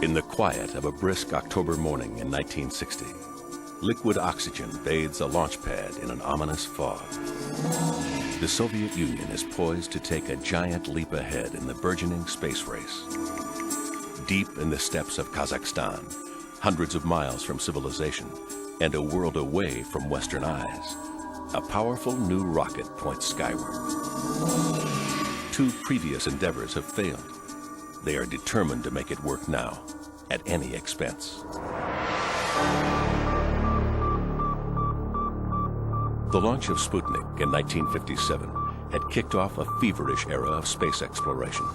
In the quiet of a brisk October morning in 1960, liquid oxygen bathes a launch pad in an ominous fog. The Soviet Union is poised to take a giant leap ahead in the burgeoning space race. Deep in the steppes of Kazakhstan, hundreds of miles from civilization, and a world away from Western eyes, a powerful new rocket points skyward. 2 previous endeavors have failed. They are determined to make it work now, at any expense. The launch of Sputnik in 1957 had kicked off a feverish era of space exploration.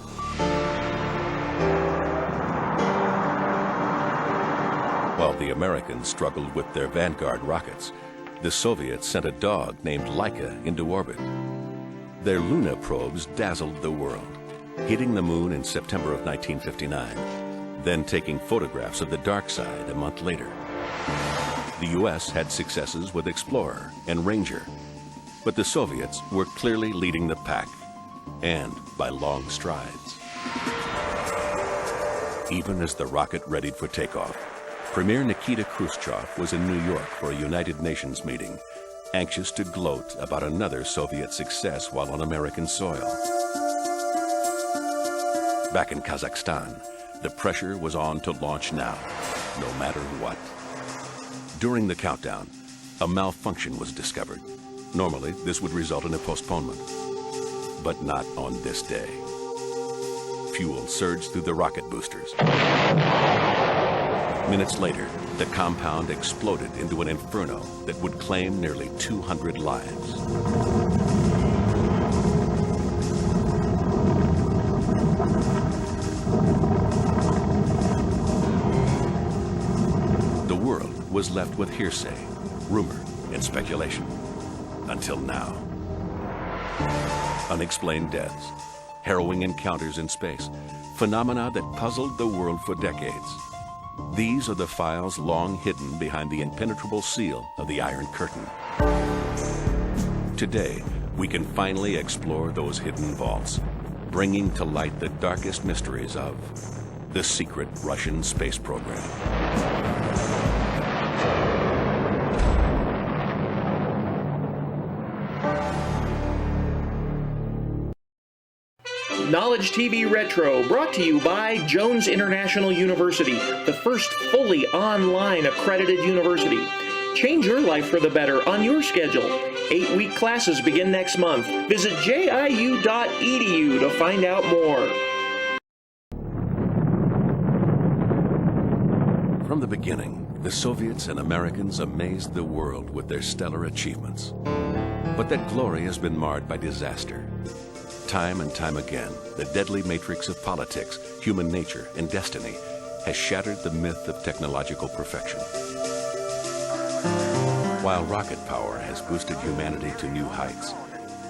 While the Americans struggled with their Vanguard rockets, the Soviets sent a dog named Laika into orbit. Their Luna probes dazzled the world, hitting the moon in September of 1959, then taking photographs of the dark side a month later. The U.S. had successes with Explorer and Ranger, but the Soviets were clearly leading the pack, and by long strides. Even as the rocket readied for takeoff, Premier Nikita Khrushchev was in New York for a United Nations meeting, anxious to gloat about another Soviet success while on American soil. Back in Kazakhstan, the pressure was on to launch now, no matter what. During the countdown, a malfunction was discovered. Normally, this would result in a postponement, but not on this day. Fuel surged through the rocket boosters. Minutes later, the compound exploded into an inferno that would claim nearly 200 lives. The world was left with hearsay, rumor, and speculation. Until now. Unexplained deaths, harrowing encounters in space, phenomena that puzzled the world for decades. These are the files long hidden behind the impenetrable seal of the Iron Curtain. Today, we can finally explore those hidden vaults, bringing to light the darkest mysteries of the secret Russian space program. Knowledge TV Retro, brought to you by Jones International University, the first fully online accredited university. Change your life for the better on your schedule. 8-week classes begin next month. Visit jiu.edu to find out more. From the beginning, the Soviets and Americans amazed the world with their stellar achievements. But that glory has been marred by disaster. Time and time again, the deadly matrix of politics, human nature, and destiny has shattered the myth of technological perfection. While rocket power has boosted humanity to new heights,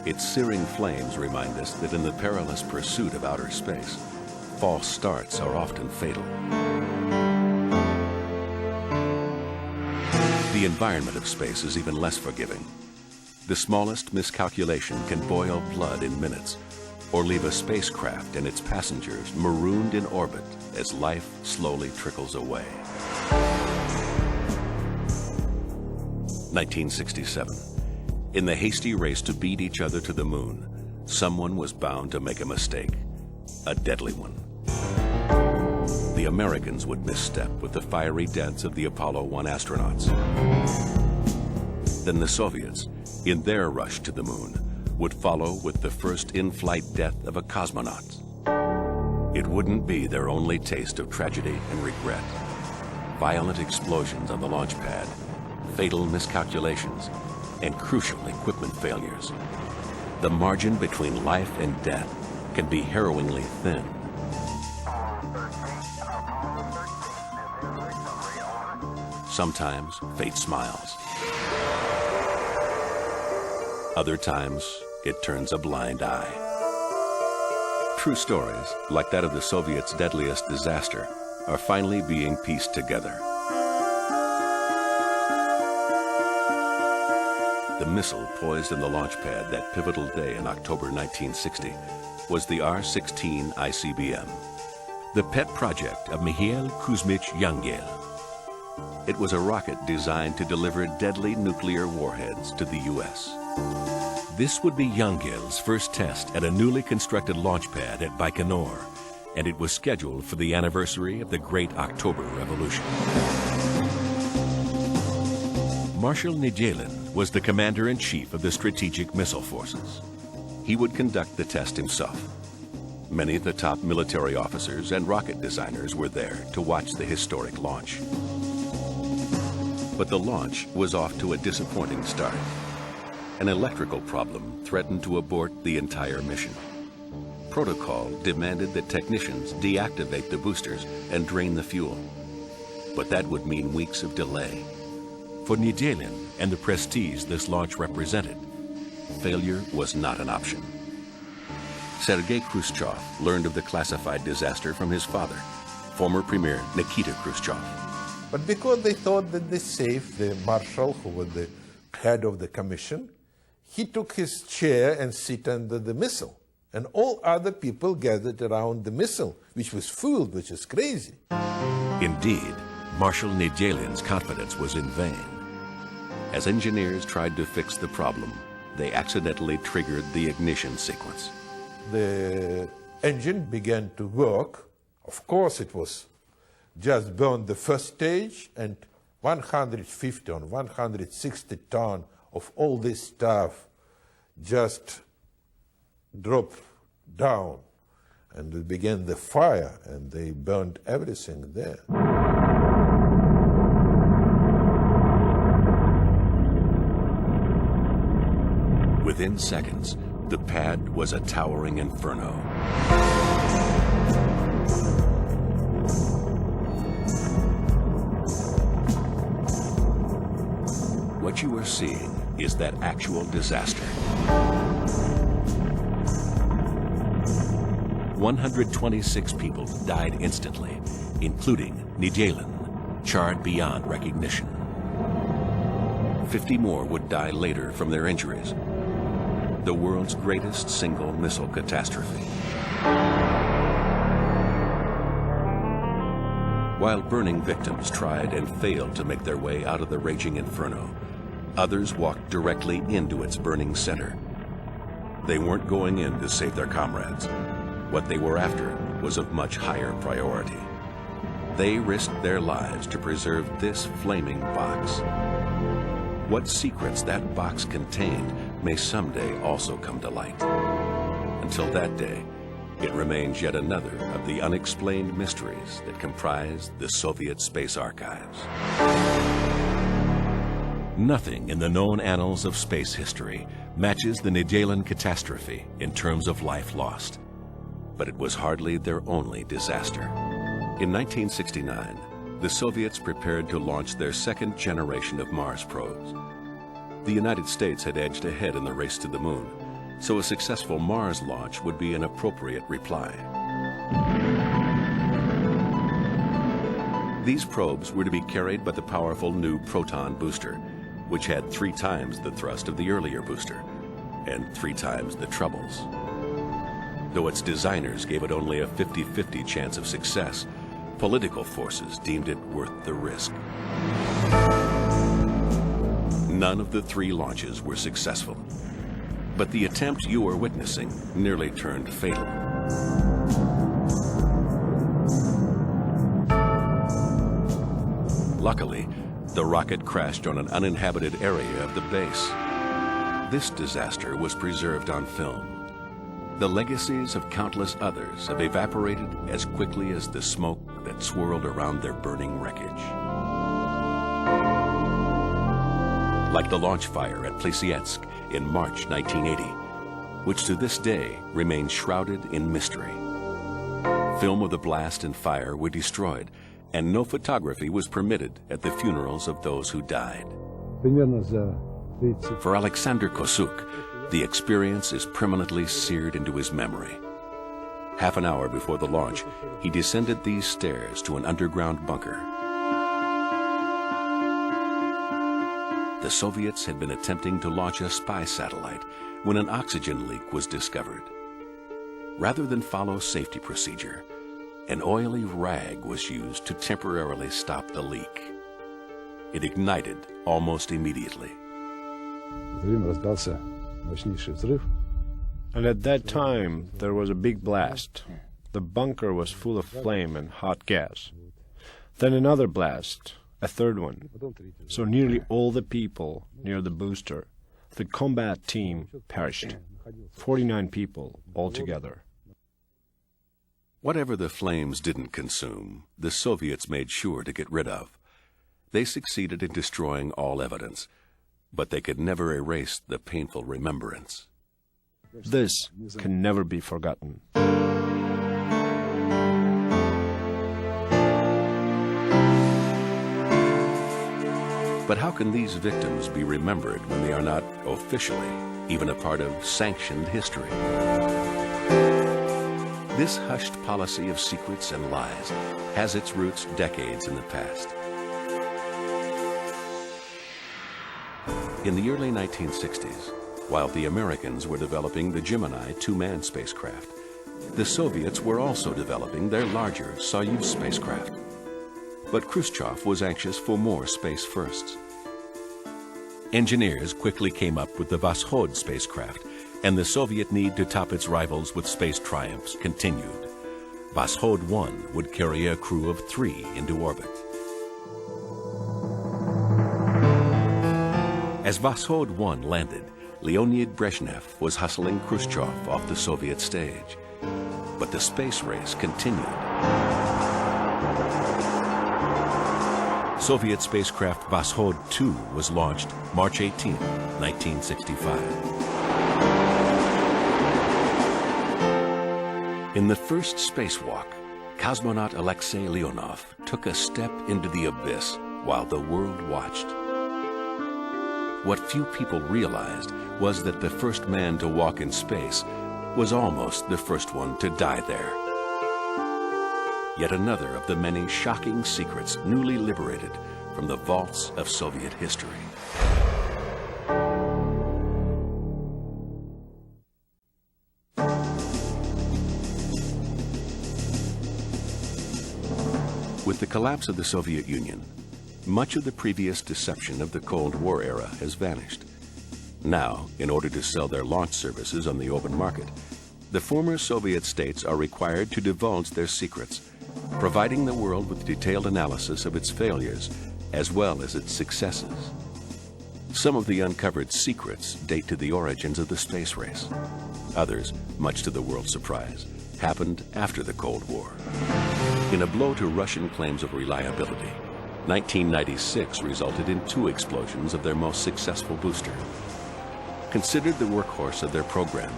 its searing flames remind us that in the perilous pursuit of outer space, false starts are often fatal. The environment of space is even less forgiving. The smallest miscalculation can boil blood in minutes, or leave a spacecraft and its passengers marooned in orbit as life slowly trickles away. 1967. In the hasty race to beat each other to the moon, someone was bound to make a mistake, a deadly one. The Americans would misstep with the fiery deaths of the Apollo 1 astronauts. Then the Soviets, in their rush to the moon, would follow with the first in-flight death of a cosmonaut. It wouldn't be their only taste of tragedy and regret. Violent explosions on the launch pad, fatal miscalculations, and crucial equipment failures. The margin between life and death can be harrowingly thin. Sometimes fate smiles. Other times, it turns a blind eye. True stories, like that of the Soviets' deadliest disaster, are finally being pieced together. The missile poised in the launch pad that pivotal day in October 1960 was the R-16 ICBM. the pet project of Mikhail Kuzmich Yangel. It was a rocket designed to deliver deadly nuclear warheads to the U.S. This would be Yangel's first test at a newly constructed launch pad at Baikonur, and it was scheduled for the anniversary of the Great October Revolution. Marshal Nijelin was the commander-in-chief of the Strategic Missile Forces. He would conduct the test himself. Many of the top military officers and rocket designers were there to watch the historic launch. But the launch was off to a disappointing start. An electrical problem threatened to abort the entire mission. Protocol demanded that technicians deactivate the boosters and drain the fuel. But that would mean weeks of delay. For Nijelin and the prestige this launch represented, failure was not an option. Sergei Khrushchev learned of the classified disaster from his father, former Premier Nikita Khrushchev. But because they thought that they saved the marshal, who was the head of the commission, he took his chair and sit under the missile. And all other people gathered around the missile, which was full, which is crazy. Indeed, Marshal Nijelin's confidence was in vain. As engineers tried to fix the problem, they accidentally triggered the ignition sequence. The engine began to work. Of course, it was just burned the first stage, and 150 or 160 tons of all this stuff just dropped down, and it began the fire, and they burned everything there. Within seconds, the pad was a towering inferno. What you are seeing is that actual disaster. 126 people died instantly, including Nijelin, charred beyond recognition. 50 more would die later from their injuries. The world's greatest single missile catastrophe. While burning victims tried and failed to make their way out of the raging inferno, others walked directly into its burning center. They weren't going in to save their comrades. What they were after was of much higher priority. They risked their lives to preserve this flaming box. What secrets that box contained may someday also come to light. Until that day, it remains yet another of the unexplained mysteries that comprise the Soviet space archives. Nothing in the known annals of space history matches the Nijelin catastrophe in terms of life lost. But it was hardly their only disaster. In 1969, the Soviets prepared to launch their second generation of Mars probes. The United States had edged ahead in the race to the moon, so a successful Mars launch would be an appropriate reply. These probes were to be carried by the powerful new Proton booster, which had 3 times the thrust of the earlier booster and 3 times the troubles. Though its designers gave it only a 50-50 chance of success, political forces deemed it worth the risk. None of the 3 launches were successful, but the attempt you are witnessing nearly turned fatal. Luckily, the rocket crashed on an uninhabited area of the base. This disaster was preserved on film. The legacies of countless others have evaporated as quickly as the smoke that swirled around their burning wreckage. Like the launch fire at Plesetsk in March 1980, which to this day remains shrouded in mystery. Film of the blast and fire were destroyed, and no photography was permitted at the funerals of those who died. For Alexander Kosuk, the experience is permanently seared into his memory. Half an hour before the launch, he descended these stairs to an underground bunker. The Soviets had been attempting to launch a spy satellite when an oxygen leak was discovered. Rather than follow safety procedure, An oily rag was used to temporarily stop the leak. It ignited almost immediately. And at that time, there was a big blast. The bunker was full of flame and hot gas. Then another blast, a third one. So nearly all the people near the booster, the combat team, perished. 49 people altogether. Whatever the flames didn't consume, the Soviets made sure to get rid of. They succeeded in destroying all evidence, but they could never erase the painful remembrance. This can never be forgotten. But how can these victims be remembered when they are not officially even a part of sanctioned history? This hushed policy of secrets and lies has its roots decades in the past. In the early 1960s, while the Americans were developing the Gemini two-man spacecraft, the Soviets were also developing their larger Soyuz spacecraft. But Khrushchev was anxious for more space firsts. Engineers quickly came up with the Voskhod spacecraft, and the Soviet need to top its rivals with space triumphs continued. Voskhod 1 would carry a crew of 3 into orbit. As Voskhod 1 landed, Leonid Brezhnev was hustling Khrushchev off the Soviet stage. But the space race continued. Soviet spacecraft Voskhod 2 was launched March 18, 1965. In the first spacewalk, cosmonaut Alexei Leonov took a step into the abyss while the world watched. What few people realized was that the first man to walk in space was almost the first one to die there. Yet another of the many shocking secrets newly liberated from the vaults of Soviet history. With the collapse of the Soviet Union, much of the previous deception of the Cold War era has vanished. Now, in order to sell their launch services on the open market, the former Soviet states are required to divulge their secrets, providing the world with detailed analysis of its failures as well as its successes. Some of the uncovered secrets date to the origins of the space race. Others, much to the world's surprise, happened after the Cold War. In a blow to Russian claims of reliability, 1996 resulted in 2 explosions of their most successful booster. Considered the workhorse of their program,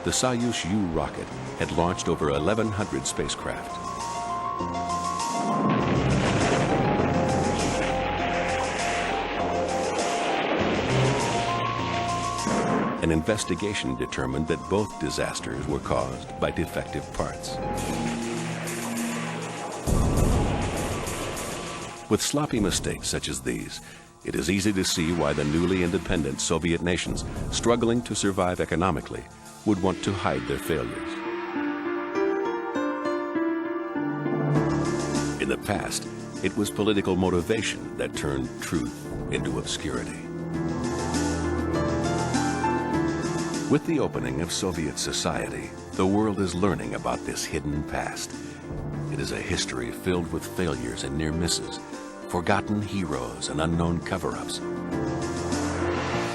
the Soyuz U rocket had launched over 1,100 spacecraft. An investigation determined that both disasters were caused by defective parts. With sloppy mistakes such as these, it is easy to see why the newly independent Soviet nations, struggling to survive economically, would want to hide their failures. In the past, it was political motivation that turned truth into obscurity. With the opening of Soviet society, the world is learning about this hidden past. It is a history filled with failures and near misses, forgotten heroes and unknown cover-ups.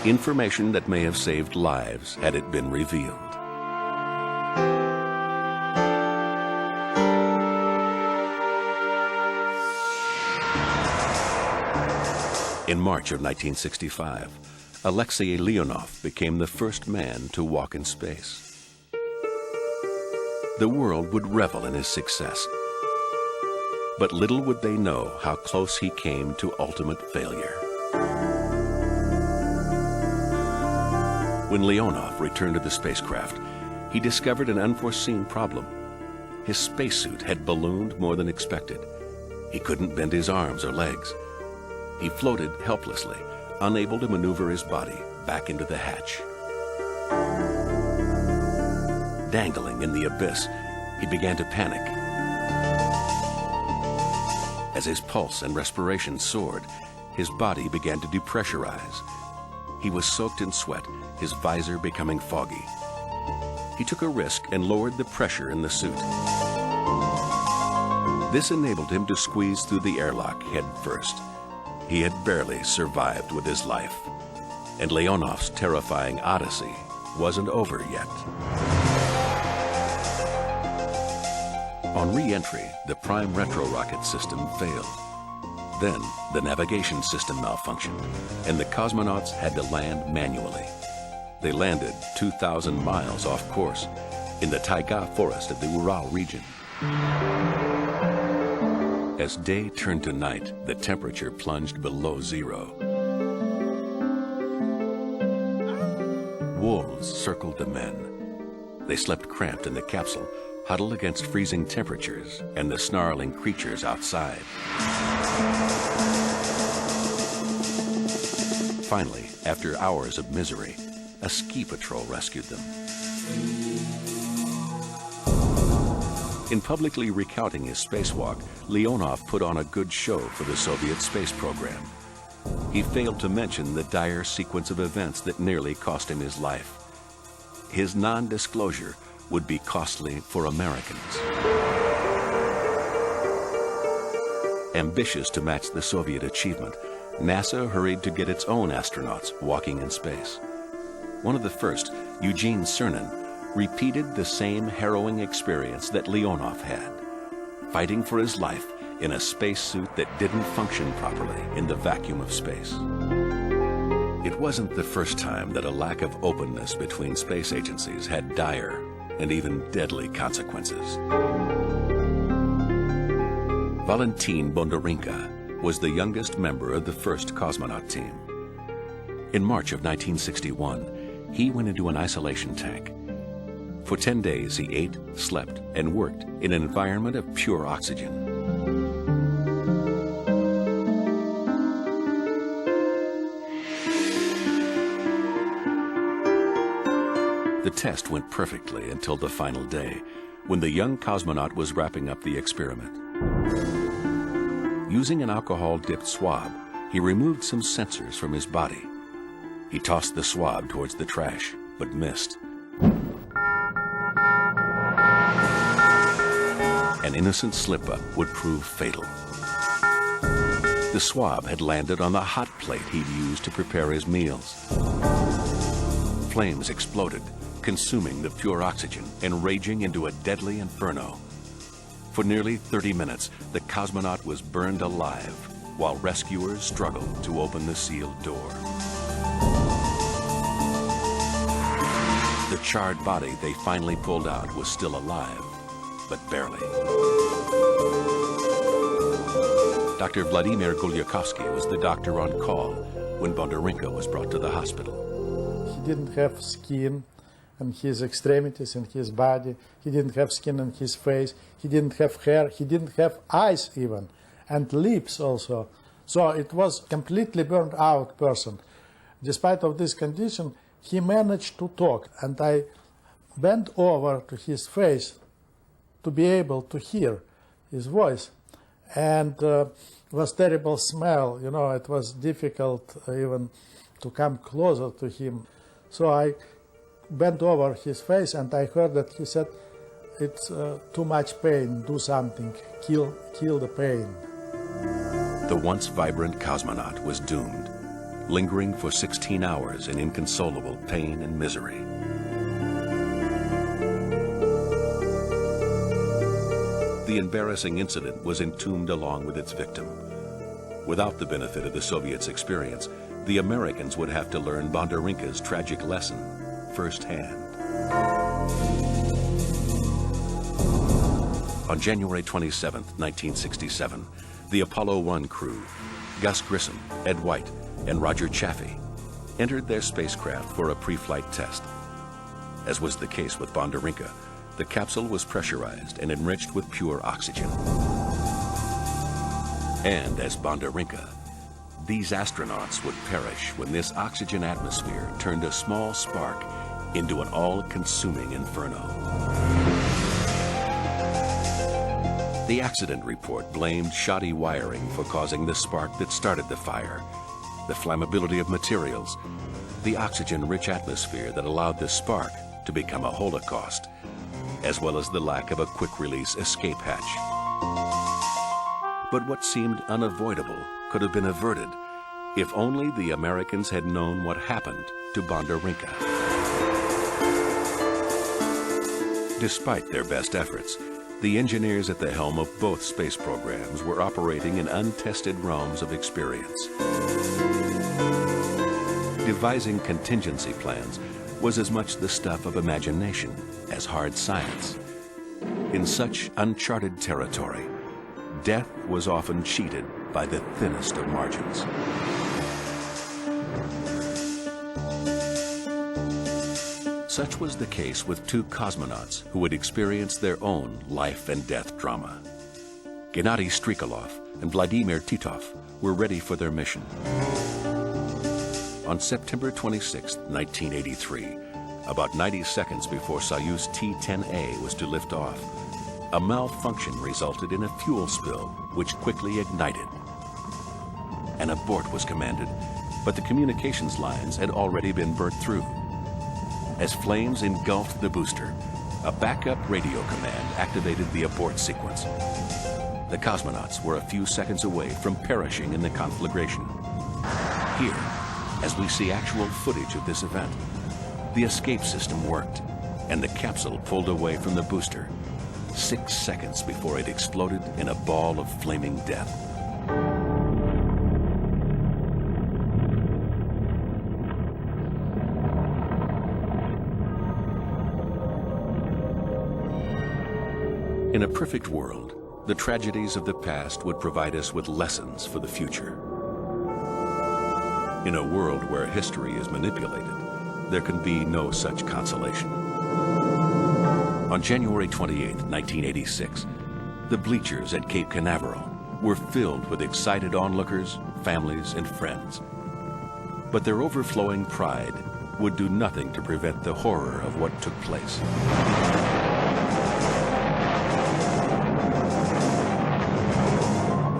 Information that may have saved lives had it been revealed. In March of 1965, Alexei Leonov became the first man to walk in space. The world would revel in his success, but little would they know how close he came to ultimate failure. When Leonov returned to the spacecraft, he discovered an unforeseen problem. His spacesuit had ballooned more than expected. He couldn't bend his arms or legs. He floated helplessly, unable to maneuver his body back into the hatch. Dangling in the abyss, he began to panic. As his pulse and respiration soared, his body began to depressurize. He was soaked in sweat, his visor becoming foggy. He took a risk and lowered the pressure in the suit. This enabled him to squeeze through the airlock head first. He had barely survived with his life, and Leonov's terrifying odyssey wasn't over yet. On re-entry, the prime retro rocket system failed. Then the navigation system malfunctioned, and the cosmonauts had to land manually. They landed 2,000 miles off course in the taiga forest of the Ural region. As day turned to night, the temperature plunged below zero. Wolves circled the men. They slept cramped in the capsule, huddled against freezing temperatures and the snarling creatures outside. Finally, after hours of misery, a ski patrol rescued them. In publicly recounting his spacewalk, Leonov put on a good show for the Soviet space program. He failed to mention the dire sequence of events that nearly cost him his life. His non-disclosure would be costly for Americans. Ambitious to match the Soviet achievement, NASA hurried to get its own astronauts walking in space. One of the first, Eugene Cernan, repeated the same harrowing experience that Leonov had, fighting for his life in a spacesuit that didn't function properly in the vacuum of space. It wasn't the first time that a lack of openness between space agencies had dire and even deadly consequences. Valentin Bondarenka was the youngest member of the first cosmonaut team. In March of 1961, he went into an isolation tank. For 10 days, he ate, slept, and worked in an environment of pure oxygen. The test went perfectly until the final day, when the young cosmonaut was wrapping up the experiment. Using an alcohol-dipped swab, he removed some sensors from his body. He tossed the swab towards the trash, but missed. An innocent slip-up would prove fatal. The swab had landed on the hot plate he'd used to prepare his meals. Flames exploded, consuming the pure oxygen and raging into a deadly inferno. For nearly 30 minutes, the cosmonaut was burned alive while rescuers struggled to open the sealed door. The charred body they finally pulled out was still alive, but barely. Dr. Vladimir Gulyakovsky was the doctor on call when Bondarenka was brought to the hospital. He didn't have skin on his extremities and his body. He didn't have skin on his face. He didn't have hair. He didn't have eyes even, and lips also. So it was completely burned out person. Despite of this condition, he managed to talk, and I bent over to his face to be able to hear his voice. And was terrible smell, you know, it was difficult even to come closer to him. So I bent over his face and I heard that he said, "It's too much pain, do something, kill the pain." The once vibrant cosmonaut was doomed, lingering for 16 hours in inconsolable pain and misery. The embarrassing incident was entombed along with its victim. Without the benefit of the Soviets' experience, the Americans would have to learn Bondarenka's tragic lesson firsthand. On January 27, 1967, the Apollo 1 crew, Gus Grissom, Ed White, and Roger Chaffee, entered their spacecraft for a pre-flight test. As was the case with Bondarenka, the capsule was pressurized and enriched with pure oxygen. And as Bondarenka, these astronauts would perish when this oxygen atmosphere turned a small spark into an all-consuming inferno. The accident report blamed shoddy wiring for causing the spark that started the fire, the flammability of materials, the oxygen-rich atmosphere that allowed the spark to become a holocaust, as well as the lack of a quick-release escape hatch. But what seemed unavoidable could have been averted if only the Americans had known what happened to Bondarenka. Despite their best efforts, the engineers at the helm of both space programs were operating in untested realms of experience. Devising contingency plans was as much the stuff of imagination as hard science. In such uncharted territory, death was often cheated by the thinnest of margins. Such was the case with two cosmonauts who had experienced their own life and death drama. Gennady Strikalov and Vladimir Titov were ready for their mission. On September 26, 1983, about 90 seconds before Soyuz T-10A was to lift off, a malfunction resulted in a fuel spill which quickly ignited. An abort was commanded, but the communications lines had already been burnt through. As flames engulfed the booster, a backup radio command activated the abort sequence. The cosmonauts were a few seconds away from perishing in the conflagration. Here, as we see actual footage of this event, the escape system worked, and the capsule pulled away from the booster 6 seconds before it exploded in a ball of flaming death. In a perfect world, the tragedies of the past would provide us with lessons for the future. In a world where history is manipulated, there can be no such consolation. On January 28, 1986, the bleachers at Cape Canaveral were filled with excited onlookers, families, and friends. But their overflowing pride would do nothing to prevent the horror of what took place.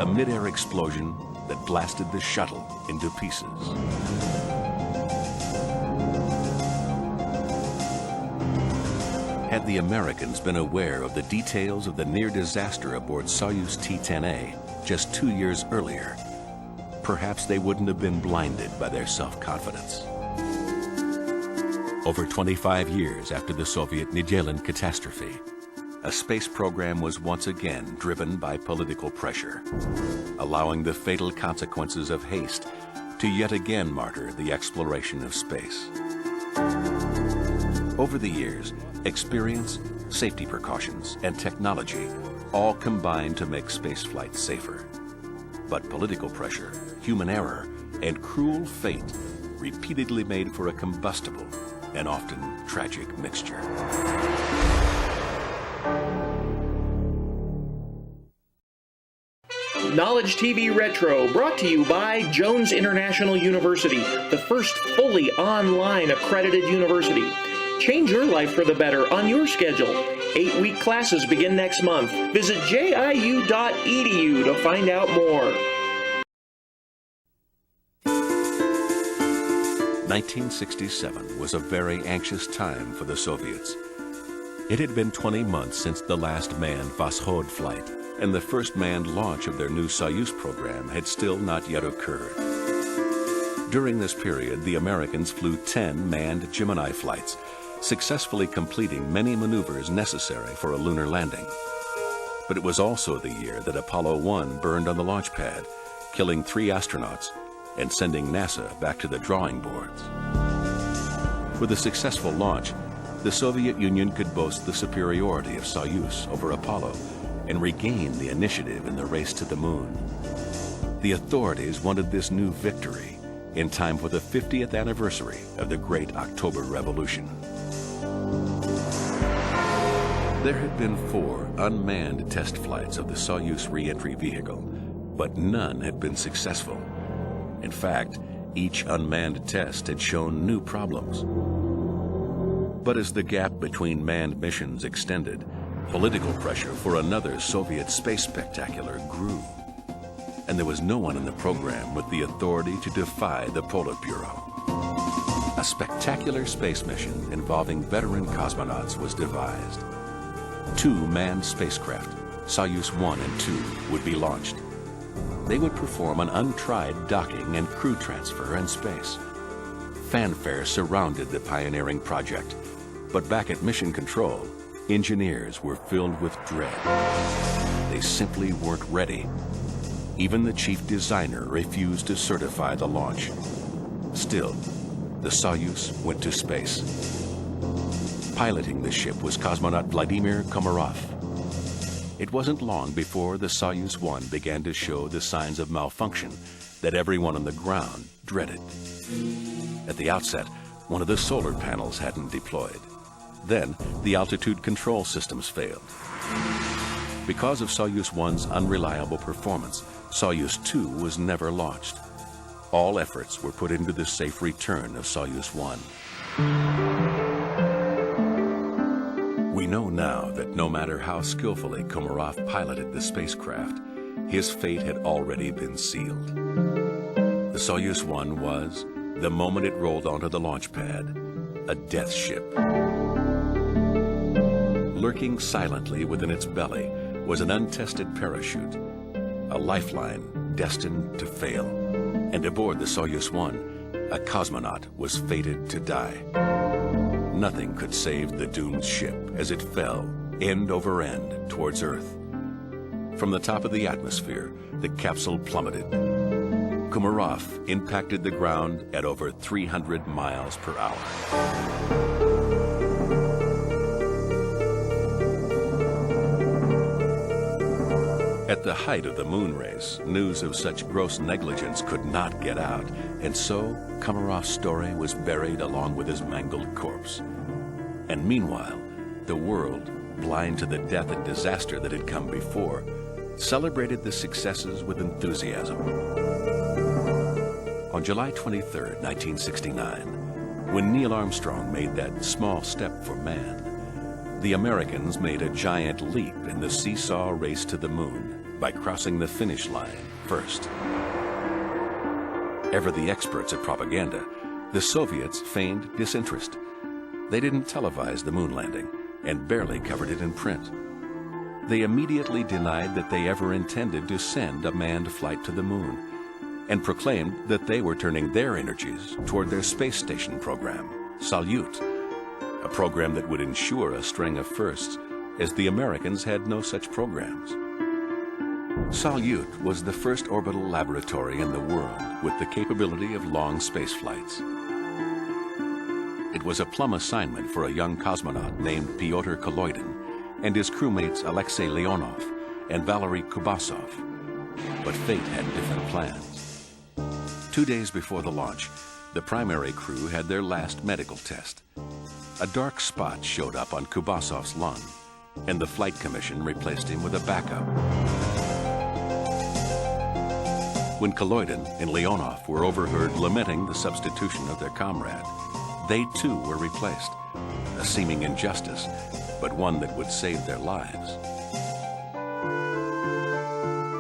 A mid-air explosion that blasted the shuttle into pieces. Had the Americans been aware of the details of the near disaster aboard Soyuz T-10A just 2 years earlier, perhaps they wouldn't have been blinded by their self-confidence. Over 25 years after the Soviet Nedelin catastrophe, a space program was once again driven by political pressure, allowing the fatal consequences of haste to yet again martyr the exploration of space. Over the years, experience, safety precautions, and technology all combined to make spaceflight safer. But political pressure, human error, and cruel fate repeatedly made for a combustible and often tragic mixture. Knowledge TV Retro, brought to you by Jones International University, the first fully online accredited university. Change your life for the better on your schedule. 8-week classes begin next month. Visit jiu.edu to find out more. 1967 was a very anxious time for the Soviets. It had been 20 months since the last manned Voskhod flight, and the first manned launch of their new Soyuz program had still not yet occurred. During this period, the Americans flew 10 manned Gemini flights, successfully completing many maneuvers necessary for a lunar landing. But it was also the year that Apollo 1 burned on the launch pad, killing 3 astronauts and sending NASA back to the drawing boards. With a successful launch, the Soviet Union could boast the superiority of Soyuz over Apollo and regain the initiative in the race to the moon. The authorities wanted this new victory in time for the 50th anniversary of the Great October Revolution. There had been 4 unmanned test flights of the Soyuz re-entry vehicle, but none had been successful. In fact, each unmanned test had shown new problems. But as the gap between manned missions extended, Political pressure for another Soviet space spectacular grew, and there was no one in the program with the authority to defy the Politburo. A spectacular space mission involving veteran cosmonauts was devised. 2 manned spacecraft, Soyuz 1 and 2, would be launched. They would perform an untried docking and crew transfer in space. Fanfare surrounded the pioneering project, but back at Mission Control, engineers were filled with dread. They simply weren't ready. Even the chief designer refused to certify the launch. Still, the Soyuz went to space. Piloting the ship was cosmonaut Vladimir Komarov. It wasn't long before the Soyuz 1 began to show the signs of malfunction that everyone on the ground dreaded. At the outset, one of the solar panels hadn't deployed. Then, the altitude control systems failed. Because of Soyuz 1's unreliable performance, Soyuz 2 was never launched. All efforts were put into the safe return of Soyuz 1. We know now that no matter how skillfully Komarov piloted the spacecraft, his fate had already been sealed. The Soyuz 1 was, the moment it rolled onto the launch pad, a death ship. Lurking silently within its belly was an untested parachute, a lifeline destined to fail. And aboard the Soyuz 1, a cosmonaut was fated to die. Nothing could save the doomed ship as it fell, end over end, towards Earth. From the top of the atmosphere, the capsule plummeted. Komarov impacted the ground at over 300 miles per hour. At the height of the moon race, news of such gross negligence could not get out, and so Komarov's story was buried along with his mangled corpse. And meanwhile, the world, blind to the death and disaster that had come before, celebrated the successes with enthusiasm. On July 23, 1969, when Neil Armstrong made that small step for man, the Americans made a giant leap in the seesaw race to the moon by crossing the finish line first. Ever the experts at propaganda, the Soviets feigned disinterest. They didn't televise the moon landing and barely covered it in print. They immediately denied that they ever intended to send a manned flight to the moon and proclaimed that they were turning their energies toward their space station program, Salyut, a program that would ensure a string of firsts, as the Americans had no such programs. Salyut was the first orbital laboratory in the world with the capability of long space flights. It was a plum assignment for a young cosmonaut named Pyotr Koloidin and his crewmates Alexei Leonov and Valery Kubasov. But fate had different plans. 2 days before the launch, the primary crew had their last medical test. A dark spot showed up on Kubasov's lung, and the flight commission replaced him with a backup. When Koloidin and Leonov were overheard lamenting the substitution of their comrade, they too were replaced, a seeming injustice, but one that would save their lives.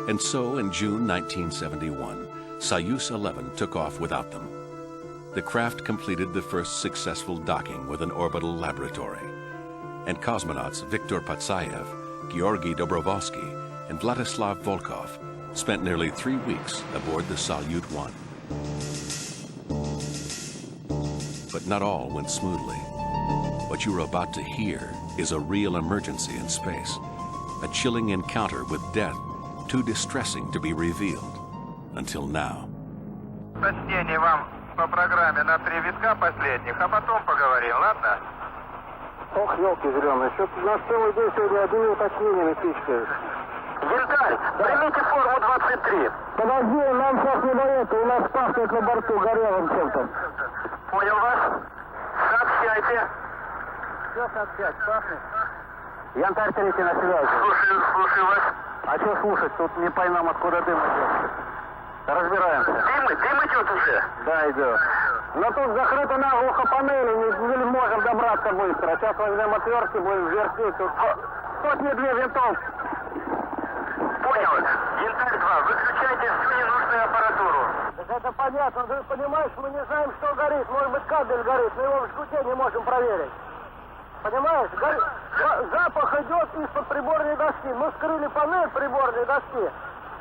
And so in June 1971, Soyuz 11 took off without them. The craft completed the first successful docking with an orbital laboratory, and cosmonauts Viktor Patsayev, Georgy Dobrovolsky, and Vladislav Volkov spent nearly 3 weeks aboard the Salyut 1. But not all went smoothly. What you're about to hear is a real emergency in space, a chilling encounter with death too distressing to be revealed until now. Почтение вам по программе на 3 витка последних, а потом поговорим, ладно? Ох, елки зеленые, что-то у нас целый день сегодня одни уточнения напичкают. Янтарь, примите форму 23. Подожди, нам сейчас не до этого, у нас пахнет на борту горелым чем-то. Понял вас? Сообщайте. Что сообщать, пахнет? Янтарь 3 на связи. Слушаю вас. А что слушать, тут не поймем, откуда дым идет. Разбираемся. Дым идет уже? Да, идет. Но тут закрыто наглухо панели, не можем добраться быстро. Сейчас возьмем отвертки, будем вертеть. Тут... Сотни две винтов. Понял. Янтарь 2, выключайте всю ненужную аппаратуру. Так это понятно. Ты понимаешь, мы не знаем, что горит. Может быть, кабель горит, но его в жгуте не можем проверить. Понимаешь? Запах идет из-под приборной доски. Мы скрыли панель приборной доски.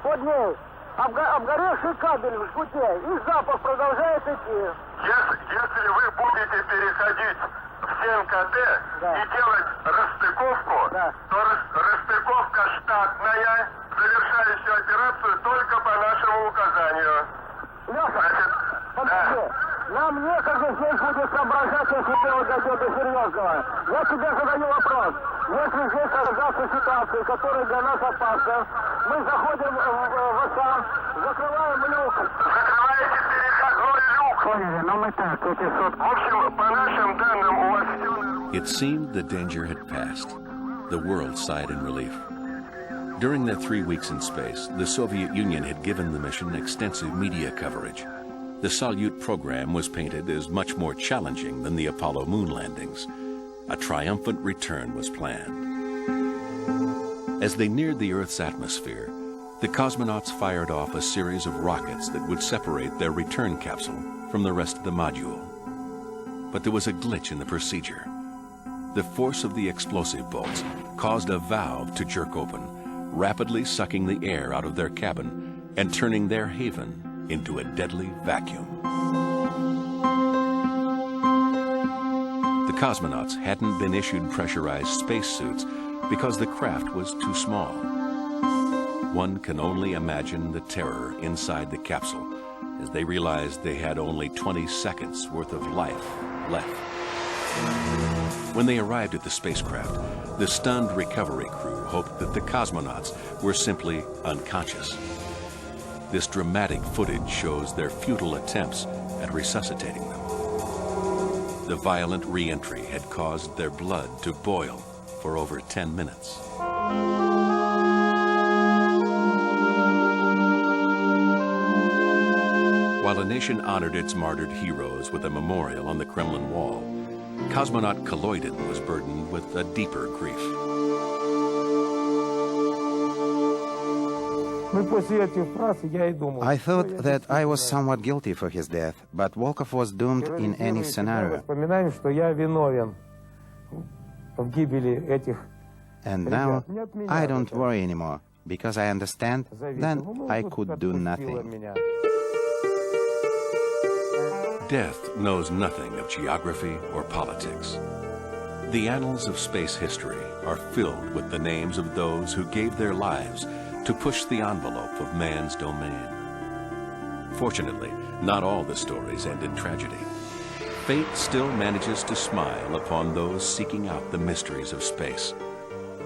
Под ней обгоревший кабель в жгуте. И запах продолжает идти. Если вы будете переходить в 7 КТ и делать расстыковку, то расстыковка штатная, завершающая операцию только по нашему указанию. Леша, подожди. Нам некогда здесь будет соображать, если дело дойдет до серьезного. Я тебе задаю вопрос. Если здесь создастся ситуация, которая для нас опасна, мы заходим в ОСА, закрываем люк. Закрываете переходной люк. Поняли, но мы так, эти сутки. В общем, по нашим данным, у вас все... It seemed the danger had passed. The world sighed in relief. During their 3 weeks in space, the Soviet Union had given the mission extensive media coverage. The Salyut program was painted as much more challenging than the Apollo moon landings. A triumphant return was planned. As they neared the Earth's atmosphere, the cosmonauts fired off a series of rockets that would separate their return capsule from the rest of the module. But there was a glitch in the procedure. The force of the explosive bolts caused a valve to jerk open, rapidly sucking the air out of their cabin and turning their haven into a deadly vacuum. The cosmonauts hadn't been issued pressurized spacesuits because the craft was too small. One can only imagine the terror inside the capsule as they realized they had only 20 seconds worth of life left. When they arrived at the spacecraft, the stunned recovery crew hoped that the cosmonauts were simply unconscious. This dramatic footage shows their futile attempts at resuscitating them. The violent re-entry had caused their blood to boil for over 10 minutes. While a nation honored its martyred heroes with a memorial on the Kremlin wall, cosmonaut Kaloydin was burdened with a deeper grief. I thought that I was somewhat guilty for his death, but Volkov was doomed in any scenario. And now I don't worry anymore, because I understand then I could do nothing. Death knows nothing of geography or politics. The annals of space history are filled with the names of those who gave their lives to push the envelope of man's domain. Fortunately, not all the stories end in tragedy. Fate still manages to smile upon those seeking out the mysteries of space,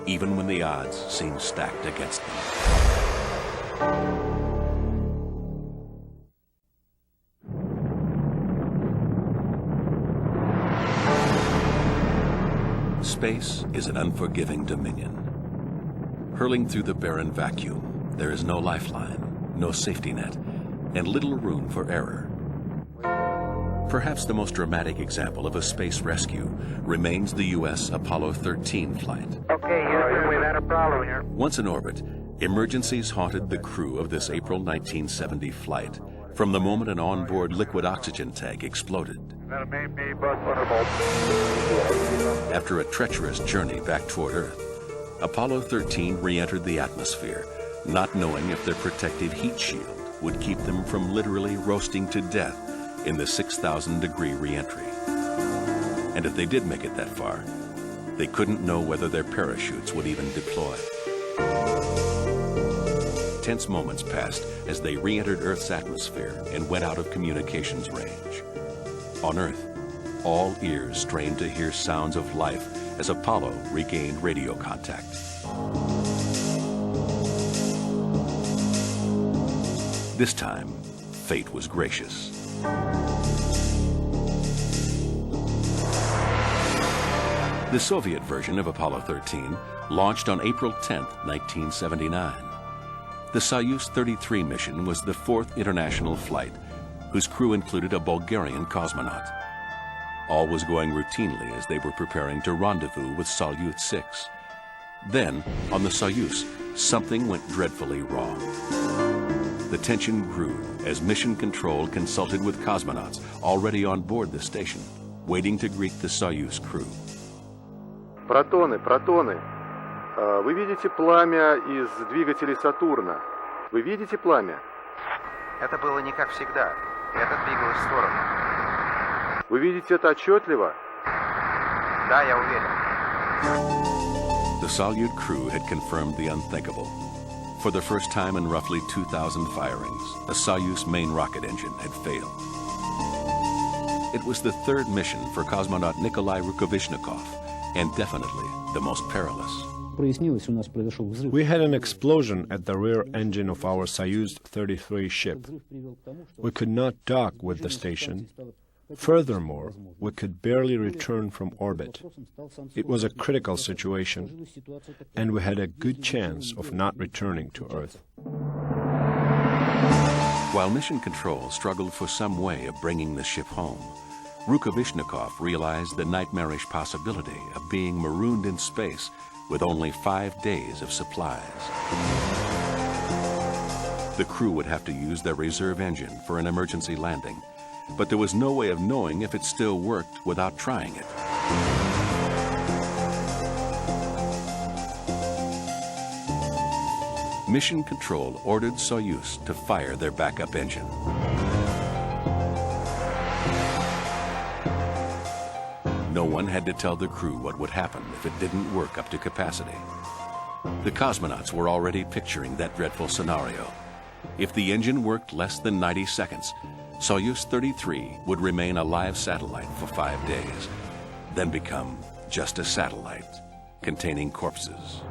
even when the odds seem stacked against them. Space is an unforgiving dominion. Hurling through the barren vacuum, there is no lifeline, no safety net, and little room for error. Perhaps the most dramatic example of a space rescue remains the U.S. Apollo 13 flight. Okay, Houston, we've had a problem here. Once in orbit, emergencies haunted the crew of this April 1970 flight from the moment an onboard liquid oxygen tank exploded. That may be bus thunderbolt. After a treacherous journey back toward Earth, Apollo 13 re-entered the atmosphere, not knowing if their protective heat shield would keep them from literally roasting to death in the 6,000-degree re-entry. And if they did make it that far, they couldn't know whether their parachutes would even deploy. Tense moments passed as they re-entered Earth's atmosphere and went out of communications range. On Earth, all ears strained to hear sounds of life as Apollo regained radio contact. This time, fate was gracious. The Soviet version of Apollo 13 launched on April 10, 1979. The Soyuz 33 mission was the fourth international flight, whose crew included a Bulgarian cosmonaut. All was going routinely as they were preparing to rendezvous with Salyut 6. Then, on the Soyuz, something went dreadfully wrong. The tension grew as Mission Control consulted with cosmonauts already on board the station, waiting to greet the Soyuz crew. Протоны, протоны. Вы видите пламя из двигателей Сатурна? Вы видите пламя? Это было не как всегда. Это двигалось в сторону. Вы видите это отчетливо? Да, я уверен. The Soyuz crew had confirmed the unthinkable. For the first time in roughly 2,000 firings, a Soyuz main rocket engine had failed. It was the third mission for cosmonaut Nikolai Rukavishnikov, and definitely the most perilous. We had an explosion at the rear engine of our Soyuz 33 ship. We could not dock with the station. Furthermore, we could barely return from orbit. It was a critical situation, and we had a good chance of not returning to Earth. While Mission Control struggled for some way of bringing the ship home, Rukavishnikov realized the nightmarish possibility of being marooned in space with only 5 days of supplies. The crew would have to use their reserve engine for an emergency landing, but there was no way of knowing if it still worked without trying it. Mission Control ordered Soyuz to fire their backup engine. No one had to tell the crew what would happen if it didn't work up to capacity. The cosmonauts were already picturing that dreadful scenario. If the engine worked less than 90 seconds, Soyuz 33 would remain a live satellite for 5 days, then become just a satellite containing corpses.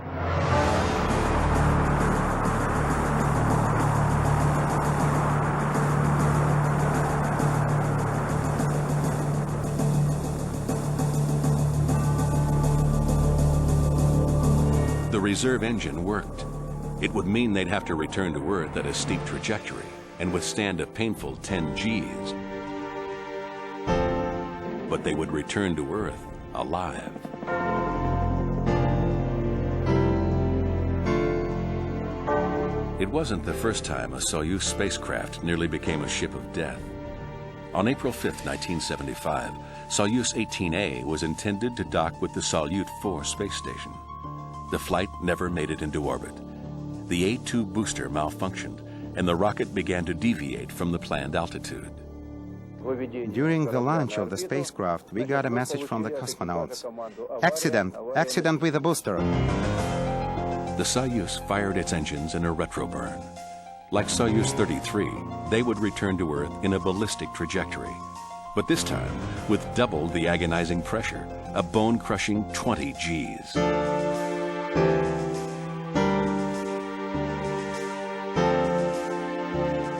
The reserve engine worked. It would mean they'd have to return to Earth at a steep trajectory and withstand a painful 10 Gs. But they would return to Earth alive. It wasn't the first time a Soyuz spacecraft nearly became a ship of death. On April 5, 1975, Soyuz 18A was intended to dock with the Salyut 4 space station. The flight never made it into orbit. The A2 booster malfunctioned, and the rocket began to deviate from the planned altitude. During the launch of the spacecraft, we got a message from the cosmonauts. Accident! Accident with the booster! The Soyuz fired its engines in a retroburn. Like Soyuz 33, they would return to Earth in a ballistic trajectory. But this time, with double the agonizing pressure, a bone-crushing 20 Gs.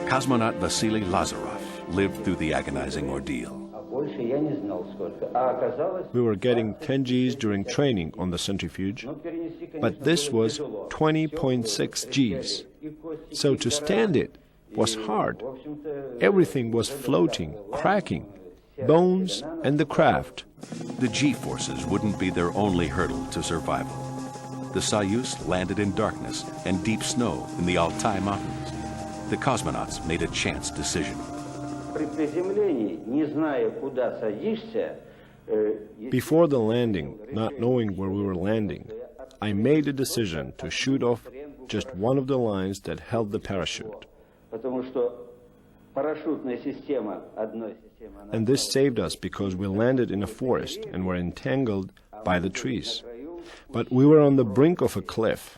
Cosmonaut Vasily Lazarov lived through the agonizing ordeal. We were getting 10 Gs during training on the centrifuge, but this was 20.6 Gs. So to stand it was hard. Everything was floating, cracking, bones and the craft. The G-forces wouldn't be their only hurdle to survival. The Soyuz landed in darkness and deep snow in the Altai Mountains. The cosmonauts made a chance decision. Before the landing, not knowing where we were landing, I made a decision to shoot off just one of the lines that held the parachute. And this saved us because we landed in a forest and were entangled by the trees. But we were on the brink of a cliff.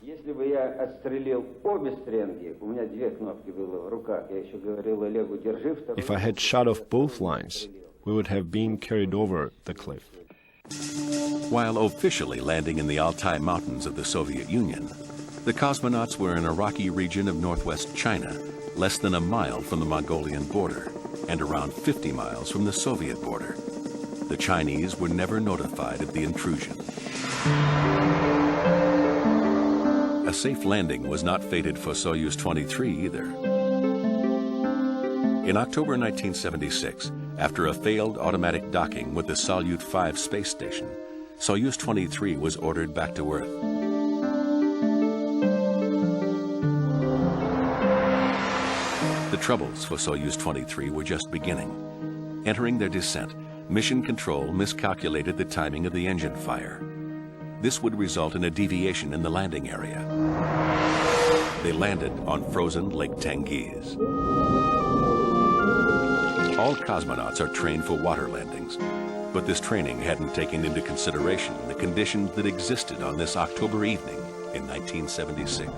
If I had shot off both lines, we would have been carried over the cliff. While officially landing in the Altai Mountains of the Soviet Union, the cosmonauts were in a rocky region of northwest China, less than a mile from the Mongolian border, and around 50 miles from the Soviet border. The Chinese were never notified of the intrusion. A safe landing was not fated for Soyuz 23 either. In October 1976, after a failed automatic docking with the Salyut 5 space station, Soyuz 23 was ordered back to Earth. The troubles for Soyuz 23 were just beginning. Entering their descent, Mission Control miscalculated the timing of the engine fire. This would result in a deviation in the landing area. They landed on frozen Lake Tengiz. All cosmonauts are trained for water landings, but this training hadn't taken into consideration the conditions that existed on this October evening in 1976.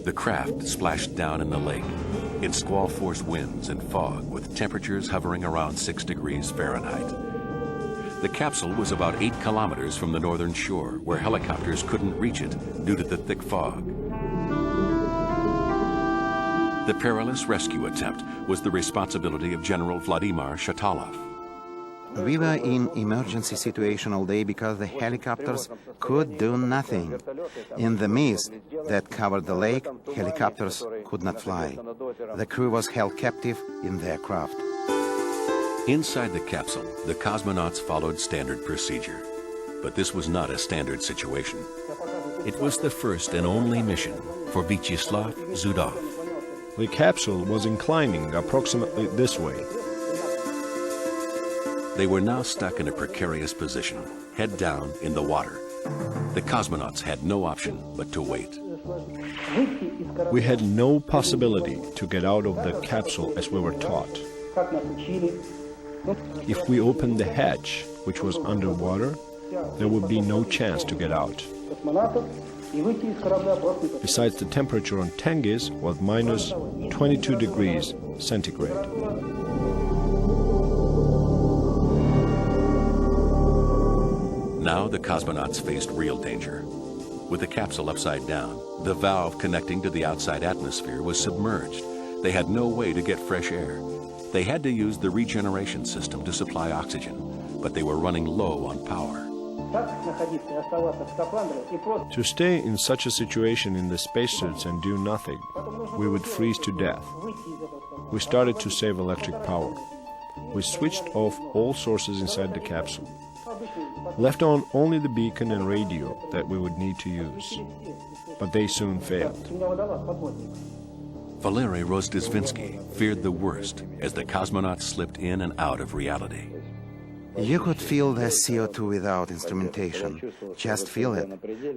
The craft splashed down in the lake in squall-force winds and fog with temperatures hovering around 6 degrees Fahrenheit. The capsule was about 8 kilometers from the northern shore, where helicopters couldn't reach it due to the thick fog. The perilous rescue attempt was the responsibility of General Vladimir Shatalov. We were in emergency situation all day because the helicopters could do nothing. In the mist that covered the lake, helicopters could not fly. The crew was held captive in their craft. Inside the capsule, the cosmonauts followed standard procedure. But this was not a standard situation. It was the first and only mission for Vyacheslav Zudov. The capsule was inclining approximately this way. They were now stuck in a precarious position, head down in the water. The cosmonauts had no option but to wait. We had no possibility to get out of the capsule as we were taught. If we opened the hatch, which was underwater, there would be no chance to get out. Besides, the temperature on Tengiz was minus 22 degrees centigrade. Now the cosmonauts faced real danger. With the capsule upside down, the valve connecting to the outside atmosphere was submerged. They had no way to get fresh air. They had to use the regeneration system to supply oxygen, but they were running low on power. To stay in such a situation in the spacesuits and do nothing, we would freeze to death. We started to save electric power. We switched off all sources inside the capsule. Left on only the beacon and radio that we would need to use. But they soon failed. Valery Rozdesvinsky feared the worst as the cosmonauts slipped in and out of reality. You could feel the CO2 without instrumentation. Just feel it.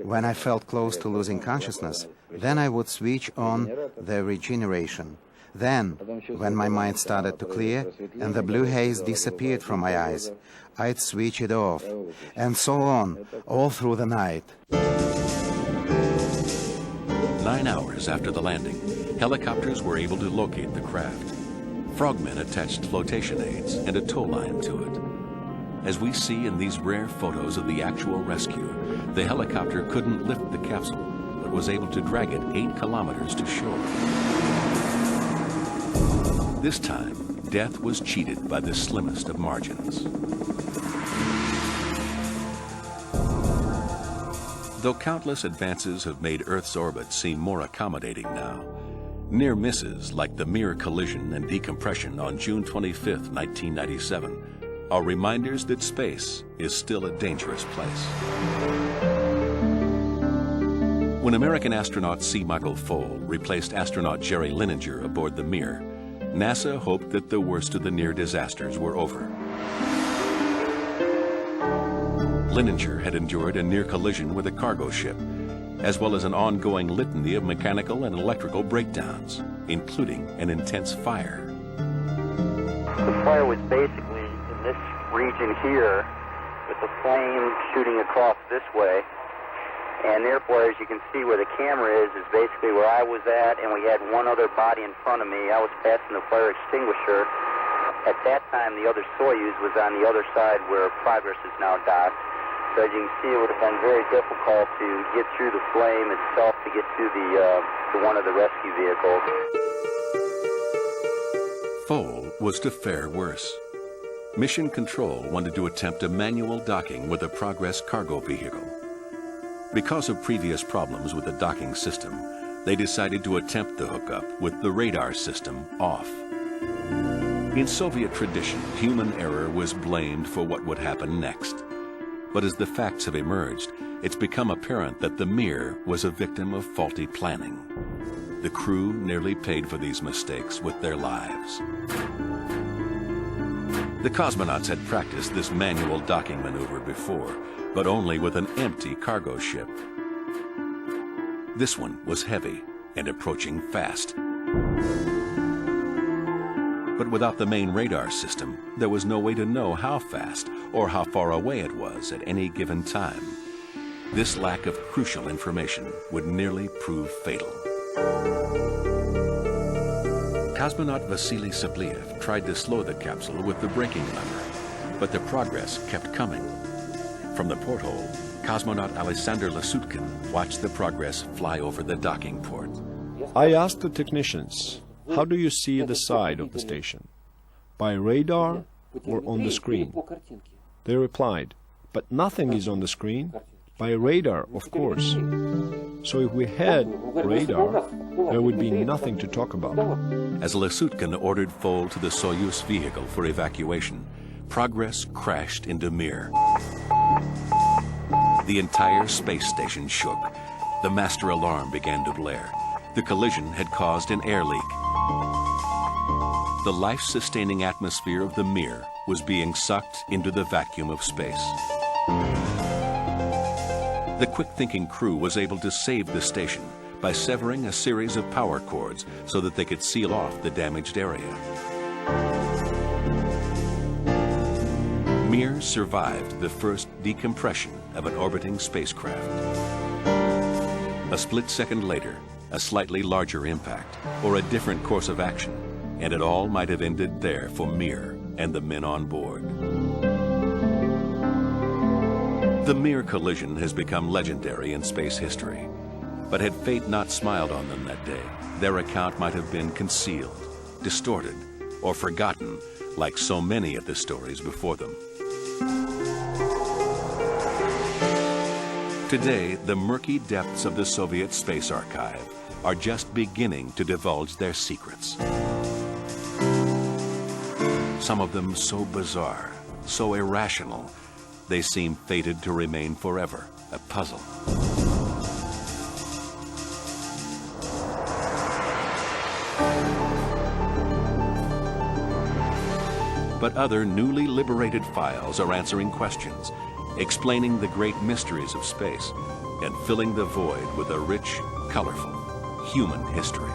When I felt close to losing consciousness, then I would switch on the regeneration. Then, when my mind started to clear and the blue haze disappeared from my eyes, I'd switch it off, and so on, all through the night. 9 hours after the landing, helicopters were able to locate the craft. Frogmen attached flotation aids and a tow line to it. As we see in these rare photos of the actual rescue, the helicopter couldn't lift the capsule, but was able to drag it 8 kilometers to shore. This time, death was cheated by the slimmest of margins. Though countless advances have made Earth's orbit seem more accommodating now, near misses like the Mir collision and decompression on June 25, 1997, are reminders that space is still a dangerous place. When American astronaut C. Michael Foale replaced astronaut Jerry Linenger aboard the Mir, NASA hoped that the worst of the near disasters were over. Linenger had endured a near collision with a cargo ship, as well as an ongoing litany of mechanical and electrical breakdowns, including an intense fire. The fire was basically in this region here, with the flame shooting across this way. And therefore, as you can see where the camera is basically where I was at, and we had one other body in front of me. I was passing the fire extinguisher. At that time, the other Soyuz was on the other side where Progress is now docked. So as you can see, it would have been very difficult to get through the flame itself to get to one of the rescue vehicles. Foale was to fare worse. Mission Control wanted to attempt a manual docking with a Progress cargo vehicle. Because of previous problems with the docking system, they decided to attempt the hookup with the radar system off. In Soviet tradition, human error was blamed for what would happen next. But as the facts have emerged, it's become apparent that the Mir was a victim of faulty planning. the crew nearly paid for these mistakes with their lives. The cosmonauts had practiced this manual docking maneuver before, but only with an empty cargo ship. This one was heavy and approaching fast. But without the main radar system, there was no way to know how fast or how far away it was at any given time. This lack of crucial information would nearly prove fatal. Cosmonaut Vasily Sabliev tried to slow the capsule with the braking lever, but the progress kept coming. From the porthole, cosmonaut Alexander Lasutkin watched the progress fly over the docking port. I asked the technicians, how do you see the side of the station? By radar or on the screen? They replied, but nothing is on the screen. By radar, of course. So if we had radar, there would be nothing to talk about. As Lasutkin ordered Foal to the Soyuz vehicle for evacuation, Progress crashed into Mir. The entire space station shook. The master alarm began to blare. The collision had caused an air leak. The life-sustaining atmosphere of the Mir was being sucked into the vacuum of space. The quick-thinking crew was able to save the station by severing a series of power cords so that they could seal off the damaged area. Mir survived the first decompression of an orbiting spacecraft. A split second later, a slightly larger impact, or a different course of action, and it all might have ended there for Mir and the men on board. The Mir collision has become legendary in space history. But had fate not smiled on them that day, their account might have been concealed, distorted, or forgotten, like so many of the stories before them. Today, the murky depths of the Soviet space archive are just beginning to divulge their secrets. Some of them so bizarre, so irrational, they seem fated to remain forever a puzzle. But other newly liberated files are answering questions, explaining the great mysteries of space, and filling the void with a rich, colorful human history.